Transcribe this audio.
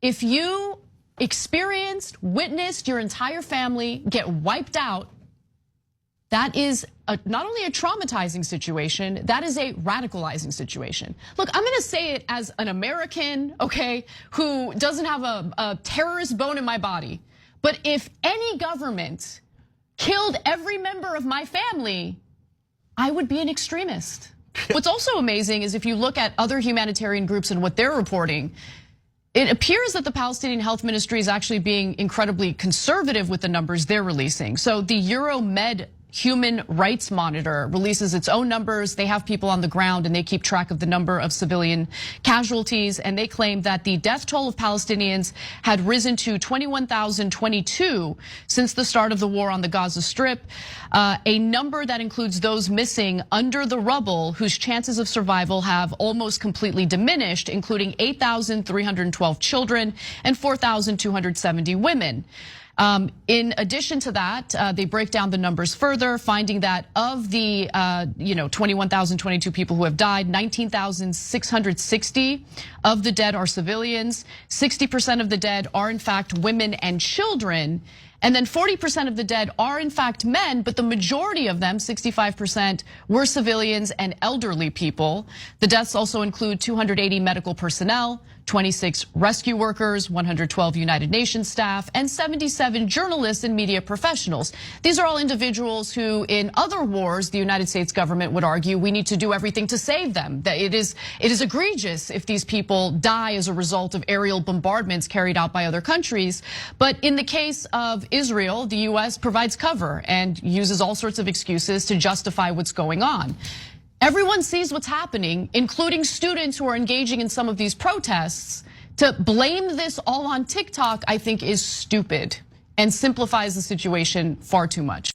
if you witnessed your entire family get wiped out, that is not only a traumatizing situation, that is a radicalizing situation. Look, I'm gonna say it as an American, okay, who doesn't have a terrorist bone in my body. But if any government killed every member of my family, I would be an extremist. What's also amazing is if you look at other humanitarian groups and what they're reporting, it appears that the Palestinian Health Ministry is actually being incredibly conservative with the numbers they're releasing. So the Euromed Human Rights Monitor releases its own numbers. They have people on the ground and they keep track of the number of civilian casualties. And they claim that the death toll of Palestinians had risen to 21,022 since the start of the war on the Gaza Strip. A number that includes those missing under the rubble whose chances of survival have almost completely diminished, including 8,312 children and 4,270 women. In addition to that, they break down the numbers further, finding that of the 21,022 people who have died, 19,660 of the dead are civilians. 60% of the dead are in fact women and children. And then 40% of the dead are in fact men, but the majority of them, 65%, were civilians and elderly people. The deaths also include 280 medical personnel, 26 rescue workers, 112 United Nations staff, and 77 journalists and media professionals. These are all individuals who, in other wars, the United States government would argue we need to do everything to save them. That it is egregious if these people die as a result of aerial bombardments carried out by other countries. But in the case of Israel, the US provides cover and uses all sorts of excuses to justify what's going on. Everyone sees what's happening, including students who are engaging in some of these protests. To blame this all on TikTok, I think, is stupid and simplifies the situation far too much.